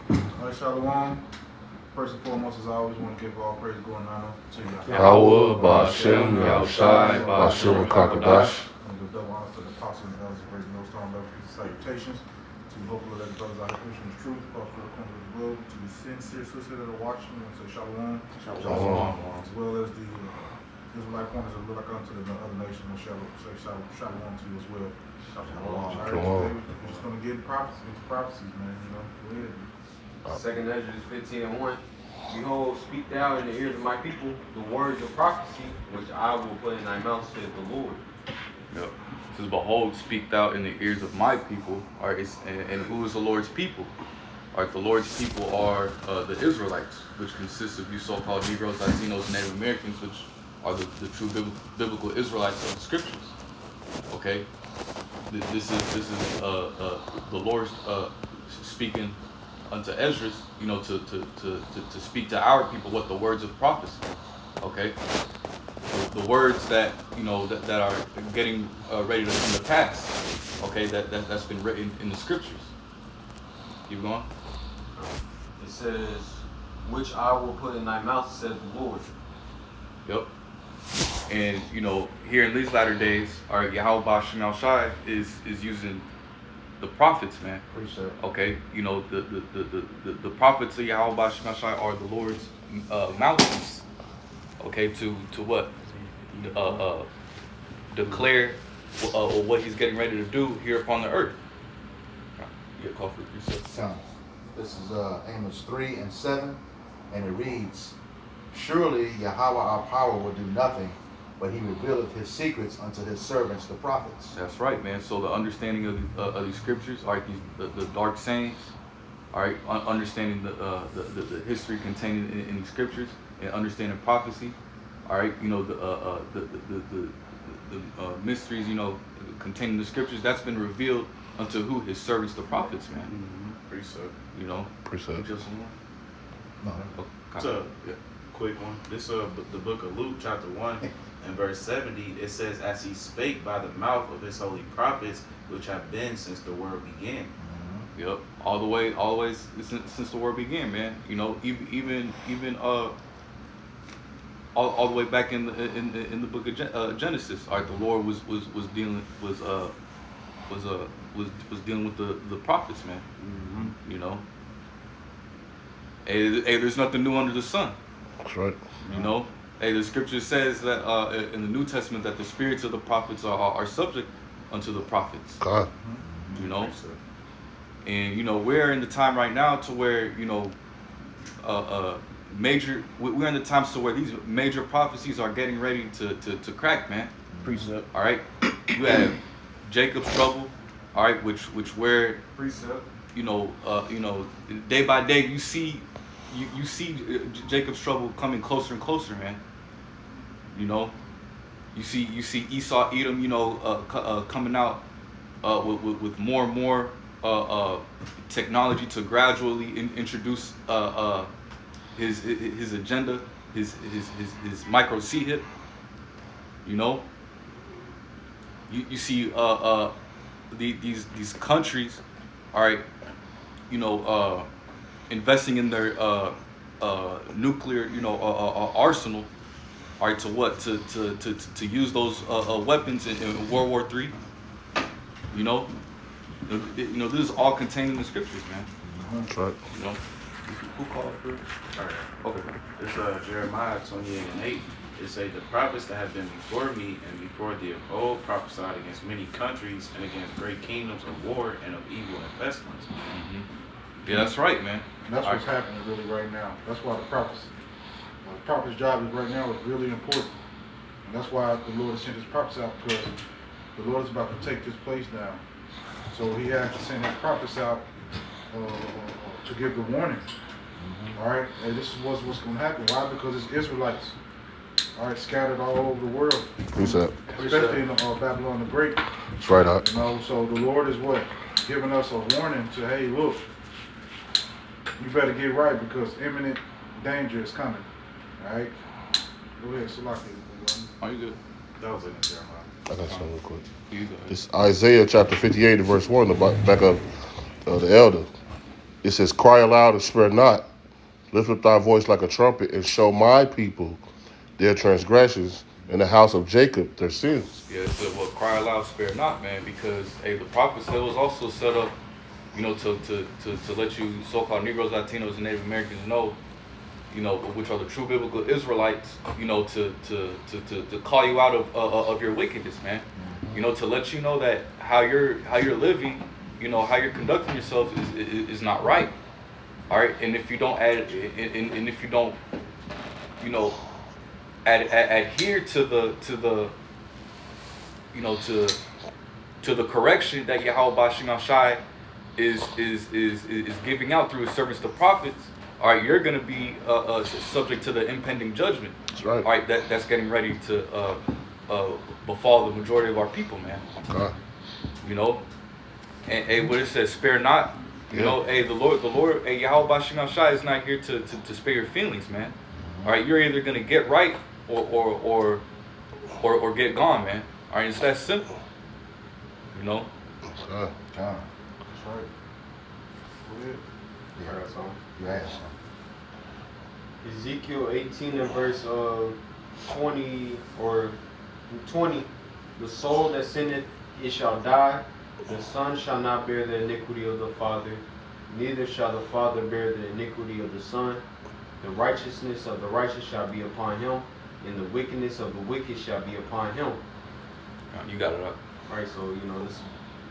All right, Shalom. First and foremost, as I always want to give all praise, glory, and honor to you. Yahweh, Ba'ashem, Yahushai, Ba'ashur, Kakadash. And give double honors to the apostles and elders of Great Millstone, love and salutations. To hopefully let the brothers out here preaching the truth across the corners of the globe. To the sincere sisters that are watching, I want to say Shalom. Shalom. As well as the Israelite corners that look like unto the other nation, and say Shalom to you as well. All right, today we're just going to get into prophecies, man. You know, go ahead. Second Ezra 15:1. Behold, speak thou in the ears of my people the words of prophecy, which I will put in thy mouth, saith the Lord. Yep. It says, behold, speak thou in the ears of my people. All right, and who is the Lord's people? All right, the Lord's people are the Israelites, which consists of you so-called Negroes, Latinos, Native Americans, which are the true biblical Israelites of the scriptures. Okay, this is the Lord speaking unto Ezra, you know, to speak to our people what the words of prophecy. Okay, the words that you know that are getting ready to come to pass. Okay, that's been written in the scriptures. Keep going. It says, which I will put in thy mouth, saith the Lord. Yep. And you know, here in these latter days, our Yahweh Ba'ashem Yahushai is using the prophets, man. Okay, you know, the prophets of Yahweh Ba'ashem Yahushai are the Lord's mouthpiece. Okay, to what? Declare what He's getting ready to do here upon the earth. You get a call for yourself. This is Amos 3:7, and it reads, surely Yahweh our power will do nothing, but He revealeth His secrets unto His servants, the prophets. That's right, man. So the understanding of these scriptures, all right, the dark sayings, all right, understanding the history contained in these scriptures, and understanding prophecy, all right, you know, the mysteries, you know, containing the scriptures, that's been revealed unto who? His servants, the prophets, man. Mm-hmm. Precept. You know. Precept. Just one more? No. It's a quick one. This the book of Luke, chapter 1, and verse 70. It says, "As He spake by the mouth of His holy prophets, which have been since the world began." Mm-hmm. Yep. Always since the world began, man. You know, even all the way back in the book of Genesis. All right, the Lord was dealing with the prophets, man. Mm-hmm. You know. Hey, there's nothing new under the sun. That's right. You know. Hey, the scripture says that in the New Testament that the spirits of the prophets are subject unto the prophets. God. You know. And you know, we're in the time right now to where, you know, we're in the times to where these major prophecies are getting ready to crack, man. Precept. All right. You have Jacob's trouble, all right, which where Precept. you know, day by day you see Jacob's trouble coming closer and closer, man. You know, you see Esau, Edom, you know, coming out with more and more technology to gradually introduce his agenda, his micro C-hip. You know, you see these countries, all right, you know, investing in their nuclear, you know, arsenal, all right, to what? To use those weapons in World War III. You know, this is all contained in the scriptures, man. That's right. You know, who called for it? All right. Okay. It's Jeremiah 28:8. It says, "The prophets that have been before me and before thee of old prophesied against many countries and against great kingdoms of war and of evil and pestilence." Mm-hmm. Yeah, that's right, man. And that's what's happening really right now. That's why the prophecy. The prophet's job is right now is really important. And that's why the Lord has sent His prophets out, because the Lord is about to take this place down. So He has to send His prophets out to give the warning. All right, and this is what's going to happen. Why? Because it's Israelites, all right, scattered all over the world, Precept. especially in Babylon the Great. That's right, Hot. You know, so the Lord is what? Giving us a warning to, hey, look, you better get right because imminent danger is coming. All right, go ahead, Salaki. Are you good? That was in Jeremiah. I got something real quick. You go. This Isaiah chapter 58 verse 1, the back of the elder. It says, cry aloud and spare not. Lift up thy voice like a trumpet and show my people their transgressions and the house of Jacob their sins. Yeah, it said, well, cry aloud, spare not, man, because hey, the prophet said it was also set up, to let you so-called Negroes, Latinos, and Native Americans know, which are the true biblical Israelites, to call you out of your wickedness, man. To let you know that how you're living, how you're conducting yourself is not right. All right, and if you don't and if you don't, adhere to the to the correction that Yahweh Bashim Shai is giving out through his servants, the prophets. All right, you're gonna be subject to the impending judgment. That's right. All right, that's getting ready to befall the majority of our people, man. God. And hey, what it says, spare not. Hey, the Lord, hey, Yahweh Bashim Shai is not here to spare your feelings, man. All right, you're either gonna get right or get gone, man. All right, it's that simple. God. That's right. Go ahead. I got some. You asked him. Ezekiel 18 and verse 20 or 20. The soul that sinneth, it shall die. The son shall not bear the iniquity of the father, neither shall the father bear the iniquity of the son. The righteousness of the righteous shall be upon him, and the wickedness of the wicked shall be upon him. You got it up. Right, so this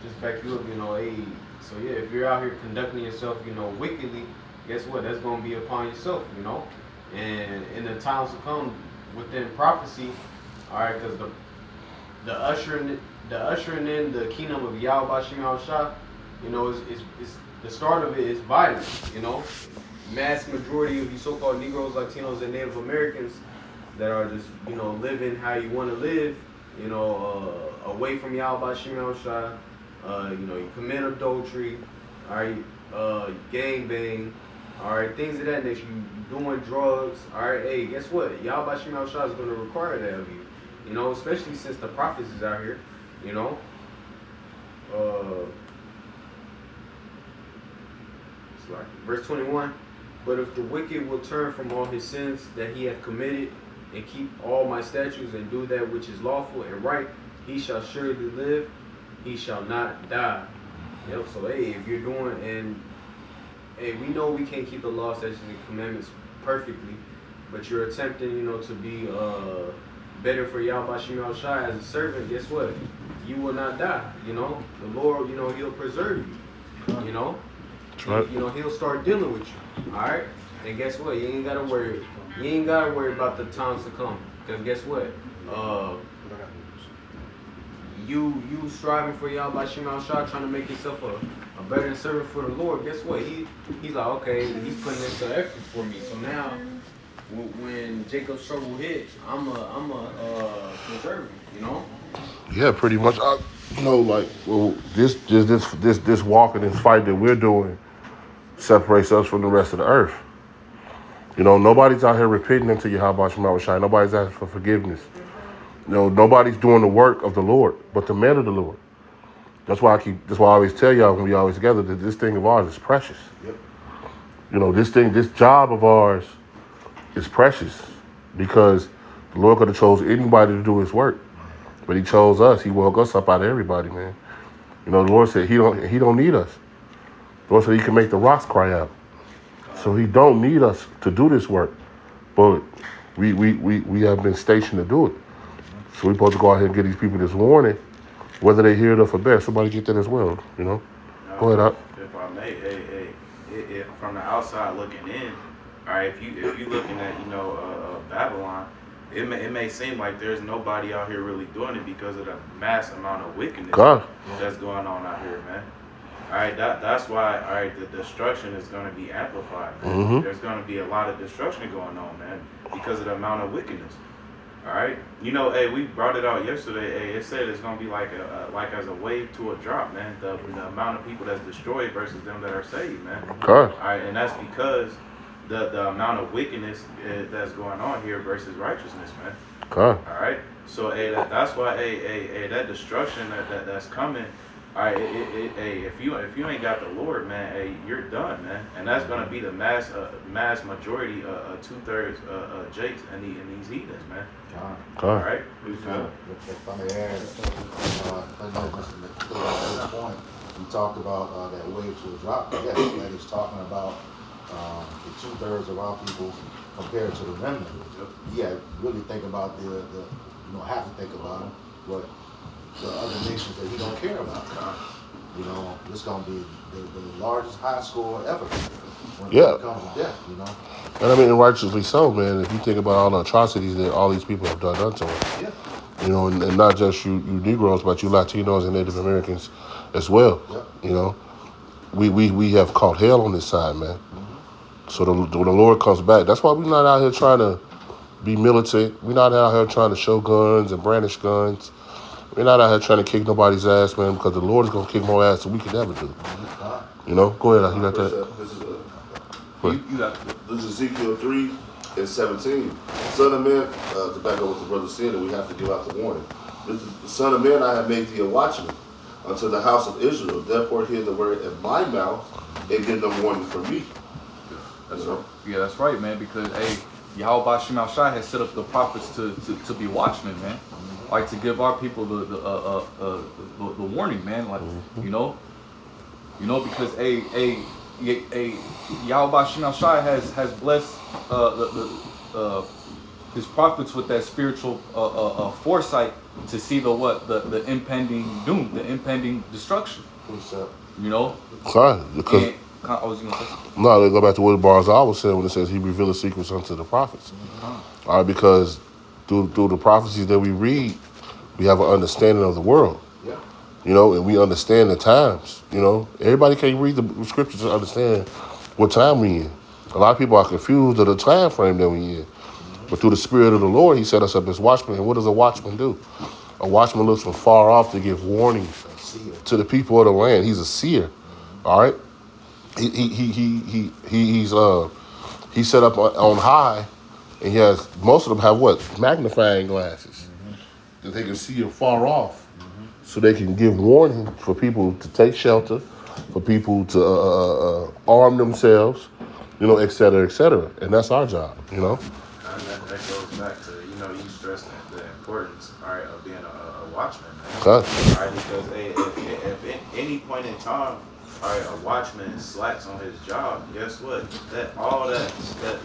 just back you up, hey, so yeah, if you're out here conducting yourself, wickedly, guess what? That's gonna be upon yourself, And in the times to come, within prophecy, all right, because the ushering in the kingdom of Yahweh Bashim Shah, is the start of it is violence, Mass majority of these so-called Negroes, Latinos, and Native Americans that are just, living how you want to live, away from Yahweh Bashim Shah, you commit adultery, all right, gang bang, all right, things of that nature, you doing drugs, all right, hey, guess what? Yahweh Bashim Shah is going to require that of you, especially since the prophets is out here, it's like verse 21. But if the wicked will turn from all his sins that he hath committed, and keep all my statutes, and do that which is lawful and right, he shall surely live, he shall not die. Yep, so hey, if you're doing, and hey, we know we can't keep the law, statutes, and commandments perfectly, but you're attempting, to be better for Yahweh Bashim Shai as a servant, guess what? You will not die, The Lord, he'll preserve you, That's right. He'll start dealing with you, all right? And guess what? You ain't gotta worry. You ain't gotta worry about the times to come. Cause guess what? You striving for Yahweh Bashim Shah, trying to make yourself a better servant for the Lord. Guess what? He's like, okay, he's putting in some effort for me. So now, when Jacob's trouble hit, I'm a preserve him. Yeah, pretty much. This walk and this fight that we're doing separates us from the rest of the earth. Nobody's out here repenting unto Yahweh Shema Shai. Nobody's asking for forgiveness. Nobody's doing the work of the Lord, but the man of the Lord. That's why I always tell y'all when we always together that this thing of ours is precious. Yep. This job of ours is precious because the Lord could have chose anybody to do his work, but he chose us. He woke us up out of everybody, man. The Lord said he don't need us. The Lord said he can make the rocks cry out. So he don't need us to do this work, but we have been stationed to do it. So we're supposed to go out here and get these people this warning, whether they hear it or for bad. Somebody get that as well, Go ahead, up. If I may, hey, from the outside looking in, all right, if you looking at Babylon, it may seem like there's nobody out here really doing it because of the mass amount of wickedness that's going on out here, man. All right, that's why, all right, the destruction is going to be amplified, man. Mm-hmm. There's going to be a lot of destruction going on, man, because of the amount of wickedness. All right, hey, we brought it out yesterday. Hey, it said it's going to be like as a wave to a drop, man. The amount of people that's destroyed versus them that are saved, man. All right, and that's because the amount of wickedness that's going on here versus righteousness, man. All right, so hey, that's why that destruction that's coming. All right, if you ain't got the Lord, man, hey, you're done, man, and that's gonna be the mass majority, 2/3, Jakes and these heathens, man. All right. If I may add, I know Mr. McClure at this point, he talked about that wave to a drop. Yes, that is talking about the 2/3 of our people compared to the remnant. Yeah, really think about the you don't have to think about them, but the other nations that he don't care about. You know, this gonna be the largest high score ever when it comes to death. You know. And I mean, righteously so, man. If you think about all the atrocities that all these people have done to us, Yeah. you know, and not just you Negroes, but you Latinos and Native Americans as well. Yep. You know, we have caught hell on this side, man. So when the Lord comes back, that's why we're not out here trying to be militant. We're not out here trying to show guns and brandish guns. We're not out here trying to kick nobody's ass, man, because the Lord is going to kick more ass than we could ever do. You know? Go ahead, you got that? This is Ezekiel 3 and 17. Son of man, to back up what the brother said, and we have to give out the warning. This is, Son of man, I have made thee a watchman unto the house of Israel. Therefore hear the word of my mouth and give them warning from me. That's right. Yeah, that's right, man. Because Yahweh Bashim Al-Shai has set up the prophets to be watchmen, man. Like to give our people the warning, man. Like you know, because Yahweh Bashim Al-Shai has blessed his prophets with that spiritual foresight to see the impending doom, the impending destruction. You know. Sorry, because I was gonna say something. No, they go back to what Barzal was saying when it says he revealed the secrets unto the prophets. All right, because through the prophecies that we read, we have an understanding of the world. Yeah. You know, and we understand the times. You know, everybody can't read the scriptures to understand what time we in. A lot of people are confused of the time frame that we in. But through the Spirit of the Lord, he set us up as watchmen. And what does a watchman do? A watchman looks from far off to give warning to the people of the land. He's a seer. All right. He's set up on high, and he has most of them have what, magnifying glasses that they can see afar off, so they can give warning for people to take shelter, for people to arm themselves, you know, et cetera, and that's our job, you know. And that goes back to, you know, you stressed the importance, all right, of being a watchman, man. All right, because if at any point in time, all right, a watchman slacks on his job, guess what? That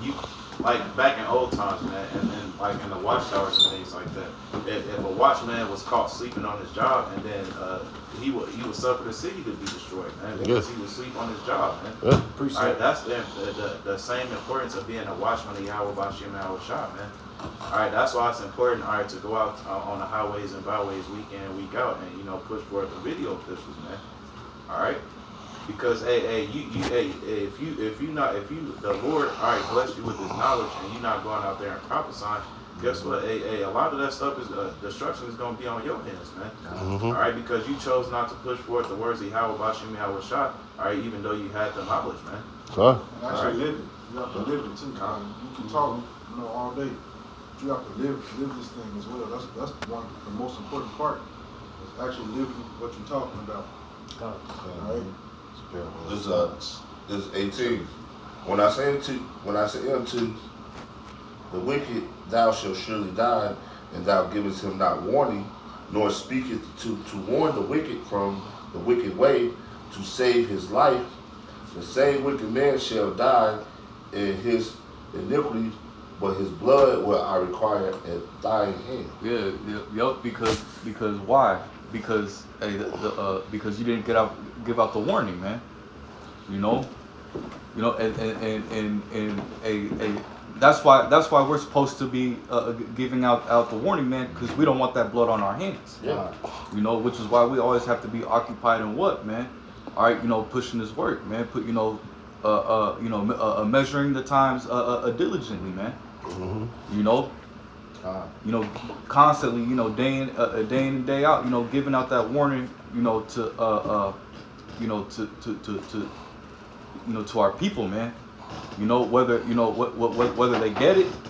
you, like back in old times, man, and like in the watchtowers and things like that. If a watchman was caught sleeping on his job, and then he would suffer the city to be destroyed, man, because he would sleep on his job, man. Yeah. All right, that's the same importance of being a watchman of Yahweh Bashim Al-Shah, man. All right, that's why it's important, all right, to go out on the highways and byways week in and week out, and you know, push forth the video epistles, man. All right. Because the Lord, all right, bless you with His knowledge, and you're not going out there and prophesying. Guess what? A lot of that stuff is destruction is going to be on your hands, man. All right, because you chose not to push forth the words of Yahweh Bashim Yahweh Shah. All right, even though you had the knowledge, man. And actually live it. You have to live it too. You can talk, you know, all day. But you have to live this thing as well. That's the most important part. Is actually living what you're talking about. All right. This 18. When I say unto the wicked, thou shalt surely die, and thou givest him not warning, nor speaketh to warn the wicked from the wicked way, to save his life, the same wicked man shall die in his iniquity, but his blood will I require at thine hand. Yep. Because why? Because because you didn't give out the warning, man. You know, and that's why we're supposed to be giving out the warning, man, because we don't want that blood on our hands. Yeah. You know, which is why we always have to be occupied in what, man? All right, you know, pushing this work, man. Measuring the times diligently, man. You know, constantly, you know, day in and day out, you know, giving out that warning, you know, to our people, man. You know, whether they get it